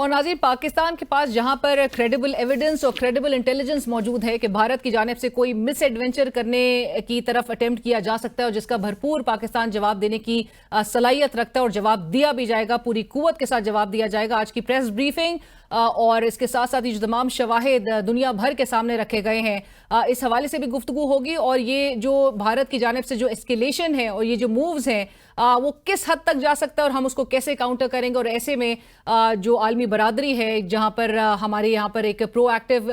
और नाज़रीन, पाकिस्तान के पास जहां पर क्रेडिबल एविडेंस और क्रेडिबल इंटेलिजेंस मौजूद है कि भारत की जानिब से कोई मिस एडवेंचर करने की तरफ अटेम्प्ट किया जा सकता है और जिसका भरपूर पाकिस्तान जवाब देने की सलाहियत रखता है और जवाब दिया भी जाएगा, पूरी कुव्वत के साथ जवाब दिया जाएगा। आज की प्रेस ब्रीफिंग और इसके साथ साथ ये जो तमाम शवाहिद दुनिया भर के सामने रखे गए हैं, इस हवाले से भी गुफ्तगू होगी। और ये जो भारत की जानिब से जो एस्केलेशन है और ये जो मूव्स हैं वो किस हद तक जा सकता है और हम उसको कैसे काउंटर करेंगे। और ऐसे में जो आलमी बरादरी है जहां पर हमारे यहाँ पर एक प्रोएक्टिव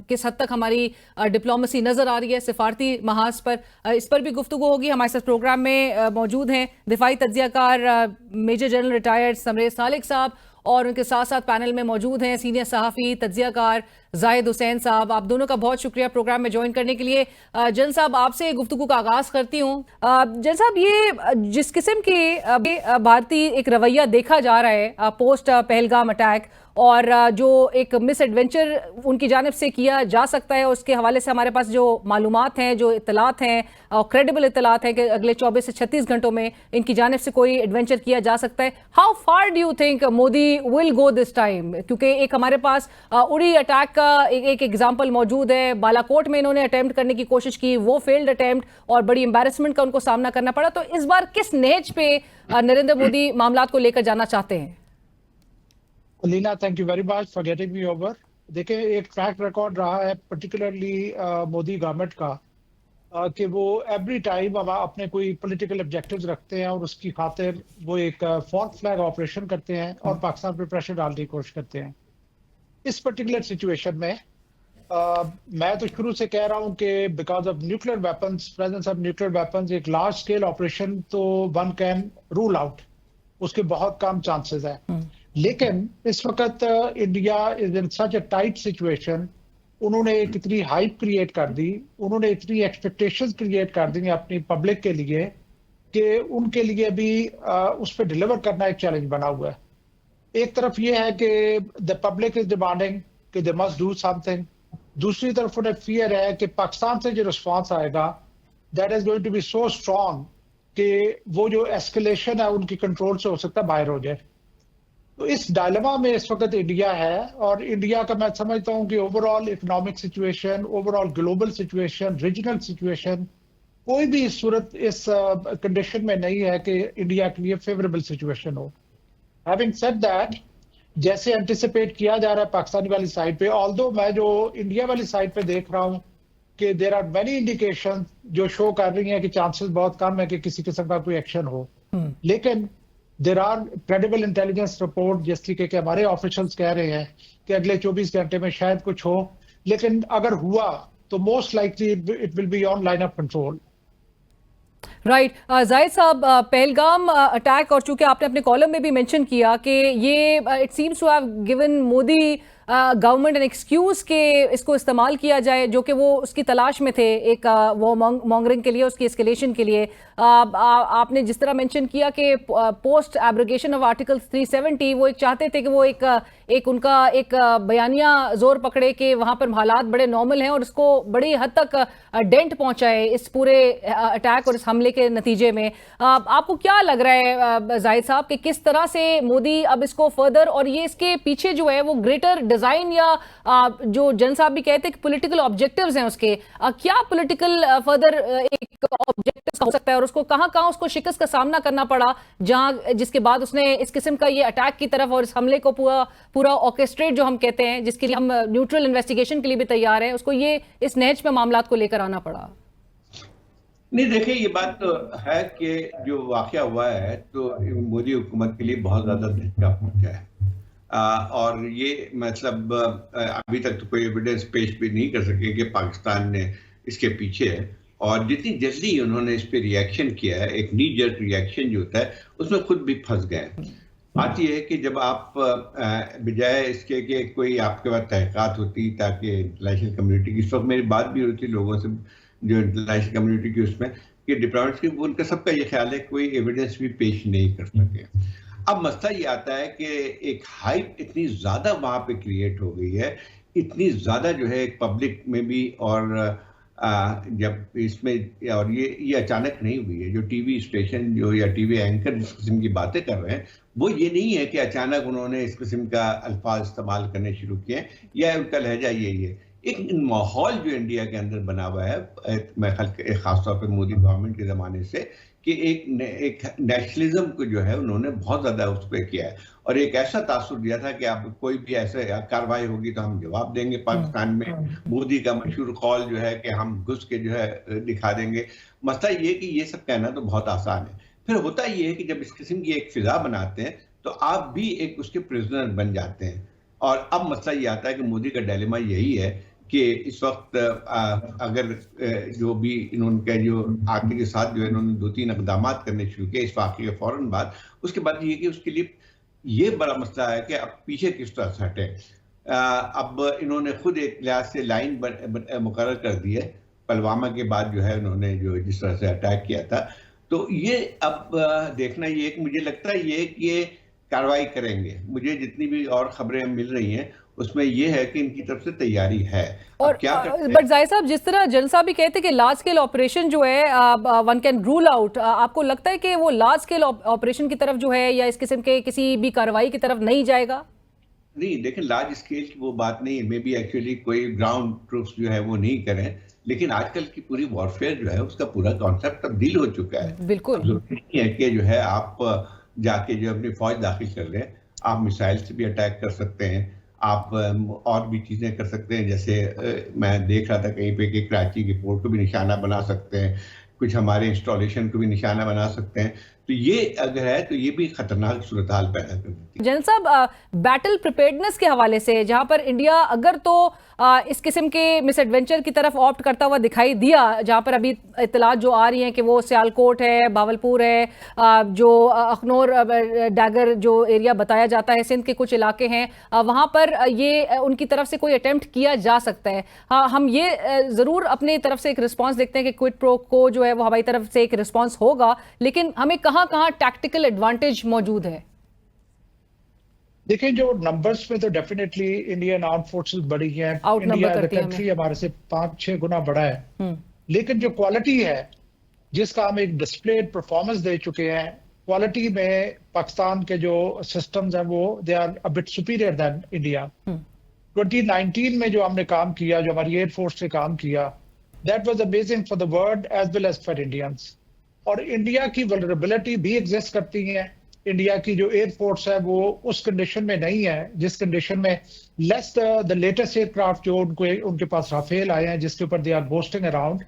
किस हद तक हमारी डिप्लोमेसी नजर आ रही है सिफारती महाज पर, इस पर भी गुफ्तगू होगी। हमारे साथ प्रोग्राम में मौजूद हैं दिफाई तज्जियाकार मेजर जनरल रिटायर्ड समरेज सालिक साहब और उनके साथ साथ पैनल में मौजूद हैं सीनियर सहाफ़ी तज्जियाकार जाहिद हुसैन साहब। आप दोनों का बहुत शुक्रिया प्रोग्राम में ज्वाइन करने के लिए। जन साहब, आपसे गुफ्तगू का आगाज करती हूँ। जन साहब, ये जिस किस्म के भारतीय एक रवैया देखा जा रहा है पोस्ट पहलगाम अटैक और जो एक मिस एडवेंचर उनकी जानिब से किया जा सकता है, उसके हवाले से हमारे पास जो मालूमात हैं, जो इत्तलात हैं और क्रेडिबल इत्तलात हैं कि अगले 24 से 36 घंटों में इनकी जानिब से कोई एडवेंचर किया जा सकता है। How far do you think Modi will go this time? क्योंकि एक हमारे पास उड़ी अटैक का एक एग्जाम्पल मौजूद है। बालाकोट में इन्होंने अटेम्प्ट करने की कोशिश की, वो फेल्ड अटेम्प्ट और बड़ी एम्बैरेसमेंट का उनको सामना करना पड़ा। तो इस बार किस नहज पे नरेंद्र मोदी मामलात को लेकर जाना चाहते हैं? Leena, thank you very much for getting me over. देखिए, एक ट्रैक रिकॉर्ड रहा है पर्टिकुलरली मोदी गवर्नमेंट का कि वो एवरी टाइम अपने कोई पॉलिटिकल ऑब्जेक्टिव्स रखते हैं और उसकी खातिर वो एक फॉल्स फ्लैग ऑपरेशन करते हैं और पाकिस्तान पर प्रेशर डालने की कोशिश करते हैं। इस पर्टिकुलर सिचुएशन में मैं तो शुरू से कह रहा हूं कि because of nuclear weapons, presence of nuclear weapons, एक लार्ज स्केल ऑपरेशन तो वन कैन रूल आउट, उसके बहुत कम चांसेस है। लेकिन इस वक्त India is in such a tight situation. उन्होंने एक इतनी हाइप क्रिएट कर दी, उन्होंने इतनी एक्सपेक्टेशंस क्रिएट कर दी अपनी पब्लिक के लिए कि उनके लिए भी उस पर डिलीवर करना एक चैलेंज बना हुआ है। एक तरफ ये है कि द पब्लिक इज डिमांडिंग कि दे मस्ट डू समथिंग, दूसरी तरफ उन्हें फियर है कि पाकिस्तान से जो रिस्पॉन्स आएगा that is going to be so strong कि वो जो एस्केलेशन है उनकी कंट्रोल से हो सकता है बाहर हो जाए। तो इस डायलेमा में इस वक्त इंडिया है और इंडिया का मैं समझता हूं कि overall economic situation, overall global situation, regional situation, कोई भी सूरत इस कंडीशन में नहीं है कि इंडिया के लिए फेवरेबल सिचुएशन हो। हैविंग सेड दैट, जैसे एंटिसिपेट किया जा रहा है पाकिस्तानी वाली साइड पे, ऑल्दो मैं जो इंडिया वाली साइड पे देख रहा हूं कि देयर आर मेनी इंडिकेशन जो शो कर रही हैं कि चांसेस बहुत कम है कि किसी किस्म का कोई एक्शन हो। लेकिन there are credible intelligence report जिस तरीके के हमारे ऑफिशियल्स कह रहे हैं कि अगले 24 घंटे में शायद कुछ हो, लेकिन अगर हुआ तो most likely it will be on line of control. Right. Zahid साहब, पहलगाम अटैक, और चूंकि आपने अपने कॉलम में भी मेंशन किया कि ये it seems to have given Modi government an excuse के इसको इस्तेमाल किया जाए, जो कि वो उसकी तलाश में थे, एक वो मॉन्गरिंग के लिए, उसकी एस्केलेशन के लिए। आपने जिस तरह मेंशन किया कि पोस्ट एब्रोगेशन ऑफ आर्टिकल 370 वो एक चाहते थे कि वो एक उनका एक बयानिया जोर पकड़े कि वहां पर हालात बड़े नॉर्मल हैं और इसको बड़ी हद तक डेंट पहुंचाए इस पूरे अटैक और इस हमले के नतीजे में। आपको क्या लग रहा है जाहिद साहब कि किस तरह से मोदी अब इसको फर्दर, और ये इसके पीछे जो है वो ग्रेटर डिजाइन या जो जन साहब भी कहते हैं कि पॉलिटिकल ऑब्जेक्टिव्स हैं उसके, क्या पॉलिटिकल फर्दर एक ऑब्जेक्टिव हो सकता है और उसको कहां उसको शिकस्त का सामना करना पड़ा, जहां जिसके बाद उसने इस किस्म का ये अटैक की तरफ और इस हमले को पूरा ऑर्केस्ट्रेट जो हम कहते हैं, जिसके लिए हम न्यूट्रल इन्वेस्टिगेशन के लिए भी तैयार हैं, उसको ये इस नहज पे मामलात को लेकर आना पड़ा? नहीं, देखिए, ये बात तो है कि जो वाकया हुआ है तो मोदी हुकूमत के लिए बहुत ज्यादा धक्का पहुंचा है। और ये मतलब अभी तक तो कोई एविडेंस पेश भी नहीं कर सके कि पाकिस्तान ने इसके पीछे है, और जितनी जल्दी उन्होंने इस पे रिएक्शन किया है, एक नी जर्क रिएक्शन जो होता है, उसमें खुद भी फंस गए। बात यह है कि जब आप बजाय इसके कि कोई आपके पास तहकीकात होती ताकि इंटरनेशनल कम्युनिटी की, इस वक्त मेरी बात भी होती लोगों से जो इंटरनेशनल कम्युनिटी की, उसमें कि डिप्लोमेट्स की, उनका सबका ये ख्याल है कोई एविडेंस भी पेश नहीं कर सके। अब मसला ये आता है कि एक हाइप इतनी ज्यादा वहां पे क्रिएट हो गई है, इतनी ज्यादा जो है पब्लिक में भी, और जब इसमें, और ये अचानक नहीं हुई है। जो टीवी स्टेशन जो या टीवी एंकर जिस किस्म की बातें कर रहे हैं वो ये नहीं है कि अचानक उन्होंने इस किस्म का अल्फाज इस्तेमाल करने शुरू किए या उनका लहजा यही है। एक माहौल जो इंडिया के अंदर बना हुआ है, मैं खासतौर पर मोदी गवर्नमेंट के ज़माने से, कि एक नेशनलिज्म को जो है उन्होंने बहुत ज़्यादा उस पर किया है और एक ऐसा तासुर दिया था कि अब कोई भी ऐसे कार्रवाई होगी तो हम जवाब देंगे। पाकिस्तान में मोदी का मशहूर कॉल जो है कि हम घुस के जो है दिखा देंगे। मसला ये कि ये सब कहना तो बहुत आसान है, फिर होता ये है कि जब इस किस्म की एक फिजा बनाते हैं तो आप भी एक उसके प्रिजनर बन जाते हैं। और अब मसला ये आता है कि मोदी का डायलेमा यही है कि इस वक्त अगर जो भी इन्होंने जो आगे के साथ जो है इन्होंने 2-3 इक़दाम करने शुरू किए इस वाक़े के फौरन बाद, उसके बाद ये कि उसके लिए ये बड़ा मसला है कि अब पीछे किस तरह से हटे। अब इन्होंने खुद एक लिहाज से लाइन मुकर्रर कर दी है पुलवामा के बाद जो है उन्होंने जो जिस तरह से अटैक किया था। तो ये अब देखना ये कि मुझे लगता है ये कि ये कार्रवाई करेंगे। मुझे जितनी भी और खबरें मिल रही हैं उसमें ये है कि इनकी तरफ से तैयारी है। और क्या बट जाहिर साहब, जिस तरह जनरल साहब भी कहते हैं कि लार्ज स्केल ऑपरेशन जो है वन कैन रूल आउट, आपको लगता है कि वो लार्ज स्केल ऑपरेशन की तरफ जो है या इस किस्म के किसी भी कार्रवाई की तरफ नहीं जाएगा? नहीं, देखिए लार्ज स्केल की वो बात नहीं है, मे बी एक्चुअली कोई ग्राउंड ट्रूप्स जो है वो नहीं करें, लेकिन आजकल की पूरी वॉरफेयर जो है उसका पूरा कॉन्सेप्ट तब्दील हो चुका है। बिल्कुल जरूरी नहीं है कि जो है आप जाके जो अपनी फौज दाखिल कर लें, आप मिसाइल से भी अटैक कर सकते हैं, आप और भी चीजें कर सकते हैं। जैसे मैं देख रहा था कहीं पे कि कराची के पोर्ट को भी निशाना बना सकते हैं, कुछ हमारे इंस्टॉलेशन को भी निशाना बना सकते हैं। तो ये अगर है तो ये भी खतरनाक सूरत हाल पैदा कर देती है। जनरल साहब, बैटल प्रिपेयर्डनेस के हवाले से जहां पर इंडिया अगर तो इस किस्म के मिसएडवेंचर की तरफ ऑप्ट करता हुआ दिखाई दिया, जहां पर अभी इत्तलात जो आ रही हैं कि वो सियालकोट है, भावलपुर है, जो अखनौर डैगर जो एरिया बताया जाता है, सिंध के कुछ इलाके हैं, वहां पर ये उनकी तरफ से कोई अटेम्प्ट किया जा सकता है। हम ये जरूर अपनी तरफ से एक रिस्पॉन्स देखते हैं कि क्विड प्रो को जो है वो हमारी तरफ से एक रिस्पॉन्स होगा, लेकिन हमें कहां टैक्टिकल एडवांटेज मौजूद है? देखिए, जो नंबर्स में तो डेफिनेटली इंडियन आर्म फोर्सेस बड़ी हैं, Outnumber इंडिया करती है कंट्री हमारे से 5-6 गुना बड़ा है, लेकिन जो क्वालिटी है जिसका हम एक डिस्प्लेड परफॉर्मेंस दे चुके हैं, क्वालिटी में पाकिस्तान के जो सिस्टम्स हैं वो they are a bit superior than India. 2019 में जो हमने काम किया, जो हमारी एयरफोर्स से काम किया, that was amazing for the world as well as for Indians. और इंडिया की वल्नरेबिलिटी भी एग्जिस्ट करती है। इंडिया की जो एयरफोर्स है वो उस कंडीशन में नहीं है जिस कंडीशन में लेस द लेटेस्ट एयरक्राफ्ट जो उनके पास राफेल आए हैं जिसके ऊपर they are boasting around,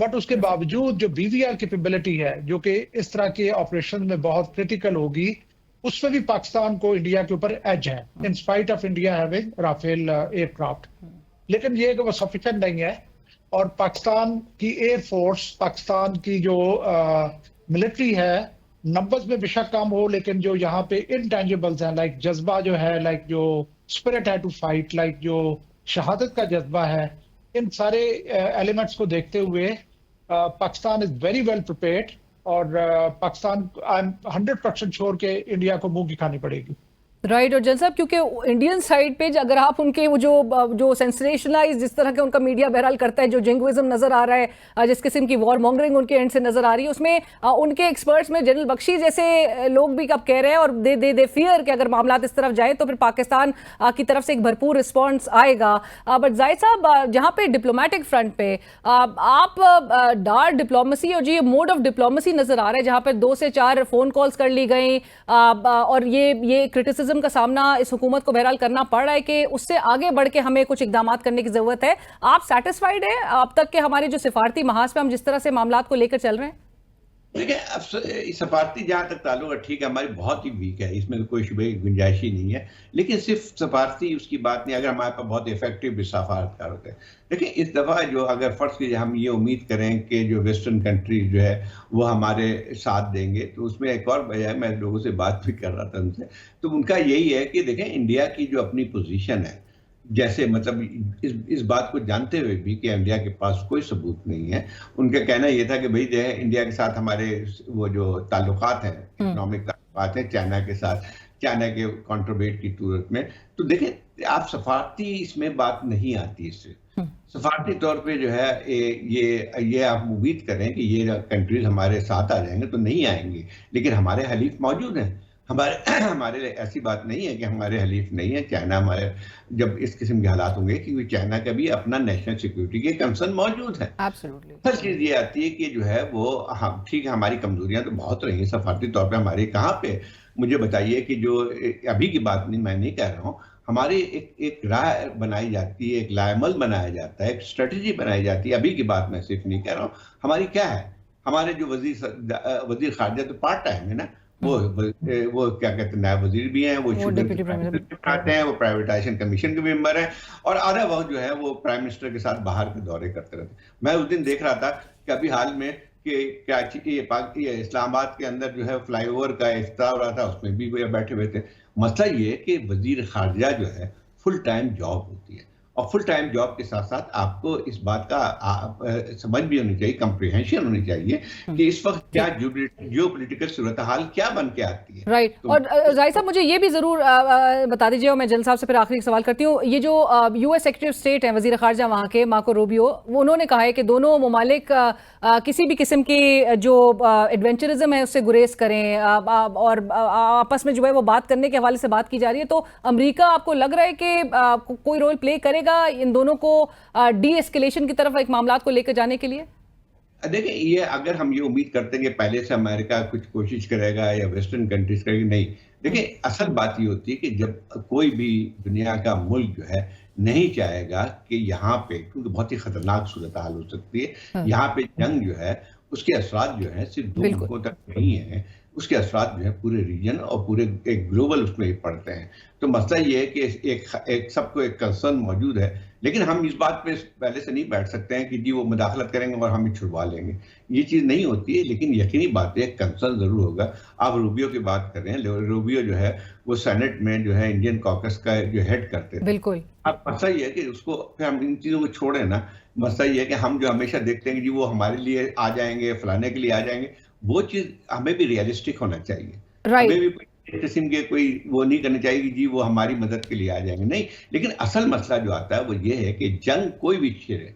but उसके बावजूद जो बीवीआर कैपेबिलिटी है जो कि इस तरह के ऑपरेशन में बहुत क्रिटिकल होगी, उसमें भी पाकिस्तान को इंडिया के ऊपर एज है in spite of India having Rafale aircraft. लेकिन ये वो सफिशिएंट नहीं है और पाकिस्तान की एयरफोर्स, पाकिस्तान की जो मिलिट्री है, नंबर्स में बेशक कम हो, लेकिन जो यहाँ पे इंटेंजिबल्स हैं, लाइक जज्बा जो है, लाइक जो स्पिरिट है टू फाइट, लाइक जो शहादत का जज्बा है, इन सारे एलिमेंट्स को देखते हुए Pakistan is very well prepared और पाकिस्तान आई एम 100% श्योर के इंडिया को मुंह की खानी पड़ेगी। राइट। और जनरल साहब, क्योंकि इंडियन साइड पे अगर आप उनके वो जो सेंसेशनलाइज जिस तरह के उनका मीडिया बहरहाल करता है, जो जिंगविज्म नजर आ रहा है, जिस किस्म की वॉर मॉन्गरिंग उनके एंड से नजर आ रही है, उसमें उनके एक्सपर्ट्स में जनरल बख्शी जैसे लोग भी अब कह रहे हैं और दे फियर कि अगर मामला इस तरफ जाए तो फिर पाकिस्तान की तरफ से एक भरपूर रिस्पॉन्स आएगा। बट जाहिद साहब, जहाँ पे डिप्लोमेटिक फ्रंट पे आप डार्क डिप्लोमेसी और जो ये मोड ऑफ डिप्लोमेसी नजर आ रहा है, जहाँ पर 2 से 4 फोन कॉल्स कर ली गई और ये क्रिटिसिज्म का सामना इस हुकूमत को बहरहाल करना पड़ रहा है कि उससे आगे बढ़ के हमें कुछ इकदाम करने की जरूरत है, आप सेटिस्फाइड है अब तक के हमारे जो सिफारती महाज पे हम जिस तरह से मामलात को लेकर चल रहे हैं? देखिए, अब सफारती जहां तक ताल्लुक है, ठीक है, हमारी बहुत ही वीक है, इसमें तो कोई शुबे की गुंजाइश ही नहीं है। लेकिन सिर्फ सफारती उसकी बात नहीं, अगर हमारे पास बहुत इफेक्टिव सफारतकार होते हैं। देखिए, इस दफ़ा जो अगर फर्ज कीजिए हम ये उम्मीद करें कि जो वेस्टर्न कंट्रीज जो है वो हमारे साथ देंगे, तो उसमें एक और वजह है, मैं लोगों से बात भी कर रहा था उनसे, तो उनका यही है कि देखें इंडिया की जो अपनी पोजीशन है, जैसे मतलब इस बात को जानते हुए भी कि इंडिया के पास कोई सबूत नहीं है, उनका कहना यह था कि भाई जो है इंडिया के साथ हमारे वो जो ताल्लुकात हैं, इकोनॉमिक ताल्लुकात हैं चाइना के साथ, चाइना के कॉन्ट्रोवेट की सूरत में, तो देखें आप सफारती इसमें बात नहीं आती। इससे सफारती तौर पे जो है ये आप उम्मीद करें कि ये कंट्रीज हमारे साथ आ जाएंगे, तो नहीं आएंगे, लेकिन हमारे हलीफ मौजूद हैं। हमारे हमारे लिए ऐसी बात नहीं है कि हमारे हलीफ नहीं है चाइना हमारे, जब इस किस्म के हालात होंगे क्योंकि चाइना का भी अपना नेशनल सिक्योरिटी के कंसर्न मौजूद है। एब्सोल्युटली। हर चीज ये आती है कि जो है वो हम ठीक है, हमारी कमजोरियां तो बहुत रही हैं सफारती तौर पे हमारी, कहाँ पे मुझे बताइए कि जो अभी की बात नहीं, मैं नहीं कह रहा हूँ, हमारी एक राय बनाई जाती है, एक लायमल बनाया जाता है, एक स्ट्रेटेजी बनाई जाती है, अभी की बात मैं सिर्फ नहीं कह रहा हूँ। हमारी क्या है, हमारे जो वजीर खारजा तो पार्ट टाइम है ना, वो क्या कहते हैं नायब वजीर भी हैं, वो डिप्टी प्राइम मिनिस्टर आते हैं, वो प्राइवेटाइजेशन कमीशन के मेंबर हैं, और आधा वक्त जो है वो प्राइम मिनिस्टर के साथ बाहर के दौरे करते रहते हैं। मैं उस दिन देख रहा था कि अभी हाल में कि ये इस्लामाबाद के अंदर जो है फ्लाईओवर का इफ्तार हो रहा था, उसमें भी वो बैठे हुए थे। मसला ये है कि वजीर खारजा जो है फुल टाइम जॉब होती है, और फुल टाइम जॉब के साथ साथ आपको इस बात का समझ भी होनी चाहिए, कंप्रिहेंशन होनी चाहिए कि इस वक्त क्या जियो पॉलिटिकल सूरत हाल क्या बन के आती है। राइट। और जाहिर साहब मुझे ये भी जरूर बता दीजिए, और मैं जनरल साहब से फिर आखिरी सवाल करती हूँ, ये जो यूएस सेक्रेटरी ऑफ स्टेट हैं वजीर खारजा वहाँ के मार्को रूबियो, उन्होंने कहा है कि दोनों ममालिक किसी भी किस्म की जो एडवेंचरिज्म है उससे गुरेज करें, और आपस में जो है वो बात करने के हवाले से बात की जा रही है। तो अमेरिका आपको लग रहा है कि कोई रोल प्ले करेगा इन दोनों को डी एस्केलेशन की तरफ एक मामला को लेकर जाने के लिए? देखिए, ये अगर हम ये उम्मीद करते हैं कि पहले से अमेरिका कुछ कोशिश करेगा या वेस्टर्न कंट्रीज करेगी, नहीं। देखिए, असल बात ये होती है कि जब कोई भी दुनिया का मुल्क जो है नहीं चाहेगा कि यहाँ पे, क्योंकि बहुत ही खतरनाक सूरत हाल हो सकती है, यहाँ पे जंग जो है उसके असरात जो है सिर्फ 2 मुल्कों तक नहीं है, उसके असरात जो है पूरे रीजन और पूरे एक ग्लोबल उसमें पड़ते हैं। तो मसला ये है कि एक सबको एक कंसर्न मौजूद है, लेकिन हम इस बात पे पहले से नहीं बैठ सकते हैं कि जी वो मुदाखलत करेंगे और हम ही छुड़वा लेंगे, ये चीज़ नहीं होती है। लेकिन यकीनी बात है, कंसर्न ज़रूर होगा। आप रूबियो की बात कर रहे हैं, रूबियो जो है वो सेनेट में जो है इंडियन कॉकस का जो हेड करते थे। बिल्कुल। अब मसला ये है कि उसको फिर हम इन चीज़ों को छोड़ें ना। मसला ये है कि हम जो हमेशा देखते हैं कि जी वो हमारे लिए आ जाएंगे, फलाने के लिए आ जाएंगे, वो चीज़ हमें भी रियलिस्टिक होना चाहिए। हमें भी किस्म के कोई वो नहीं करनी चाहिए कि जी वो हमारी मदद के लिए आ जाएंगे, नहीं। लेकिन असल मसला जो आता है वो ये है कि जंग कोई भी छेड़े,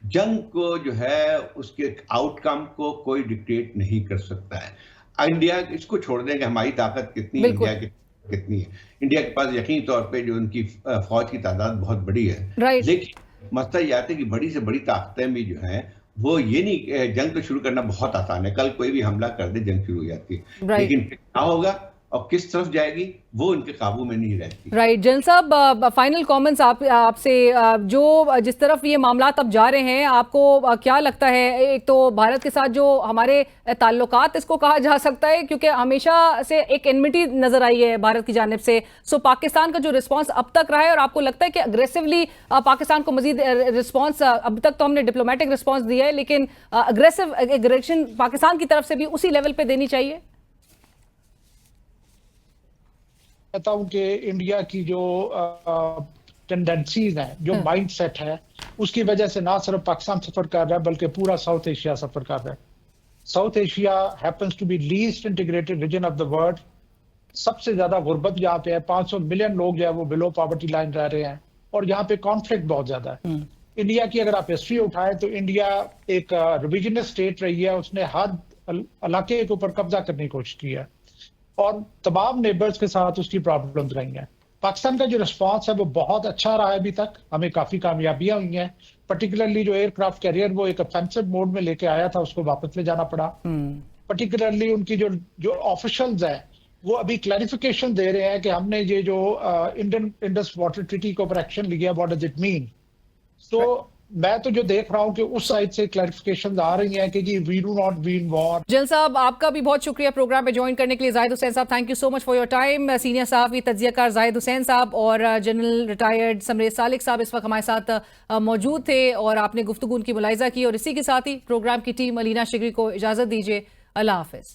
जंग को जो है उसके आउटकम को कोई डिक्टेट नहीं कर सकता है। इंडिया इसको छोड़ दें कि हमारी ताकत कितनी है, इंडिया की कितनी है। इंडिया के पास यकीनी तौर पे जो उनकी फौज की तादाद बहुत बड़ी है, लेकिन मसला ये आता है कि बड़ी से बड़ी ताकतें भी जो हैं वो ये नहीं, जंग तो शुरू करना बहुत आसान है, कल कोई भी हमला कर दे जंग शुरू हो जाती है, लेकिन क्या होगा और किस तरफ जाएगी वो उनके काबू में नहीं रहती। राइट। जनरल साहब, फाइनल कमेंट्स आपसे, जो जिस तरफ ये मामला अब जा रहे हैं, आपको क्या लगता है? एक तो भारत के साथ जो हमारे ताल्लुकात इसको कहा जा सकता है, क्योंकि हमेशा से एक एनमिटी नजर आई है भारत की जानिब से। सो पाकिस्तान का जो रिस्पांस अब तक रहा है, और आपको लगता है कि अग्रेसिवली पाकिस्तान को मजीद रिस्पांस, अब तक तो हमने डिप्लोमेटिक रिस्पांस दिया है, लेकिन अग्रेसिव एग्रेशन पाकिस्तान की तरफ से भी उसी लेवल पे देनी चाहिए? कहता हूं कि इंडिया की जो टेंडेंसीज हैं, जो माइंडसेट है, उसकी वजह से ना सिर्फ पाकिस्तान सफर कर रहा है बल्कि पूरा साउथ एशिया सफर कर रहा है। South Asia happens to be least integrated region of the world. सबसे ज्यादा गुर्बत यहाँ पे है, 500 मिलियन लोग जो है वो बिलो पॉवर्टी लाइन रह रहे हैं, और यहाँ पे कॉन्फ्लिक्ट बहुत ज्यादा है। इंडिया की अगर आप हिस्ट्री उठाएं तो इंडिया एक रिविजनिस्ट स्टेट रही है, उसने हर इलाके के ऊपर कब्जा करने की कोशिश की है, और तमाम नेबर्स के साथ उसकी प्रॉब्लम्स रही हैं। पाकिस्तान का जो रिस्पांस है वो बहुत अच्छा रहा है अभी तक, हमें काफी कामयाबियां हुई हैं। पर्टिकुलरली जो एयरक्राफ्ट कैरियर वो एक ऑफेंसिव मोड में लेके आया था, उसको वापस ले जाना पड़ा। पर्टिकुलरली उनकी जो ऑफिशियल्स हैं वो अभी क्लैरिफिकेशन दे रहे हैं कि हमने ये जो इंडियन इंडस वाटर ट्रीटी के ऊपर एक्शन लिया, व्हाट डज इट मीन। सो मैं तो जो देख रहा हूं कि उस साइड से क्लैरिफिकेशन आ रही हैं कि जी we do not win war. General साहब, आपका भी बहुत शुक्रिया प्रोग्राम में ज्वाइन करने के लिए। जाहिद हुसैन साहब, thank you so much for your time. Senior सहाफ़ी तज्ज़ियाकार जाहिद हुसैन साहब और जनरल रिटायर्ड समरेश सालिक साहब इस वक्त हमारे साथ मौजूद थे, और आपने गुफ्तगू उनकी मुलाहिजा की। और इसी के साथ ही प्रोग्राम की टीम अलीना शिगरी को इजाज़त दीजिए। अल्लाह हाफ़िज़।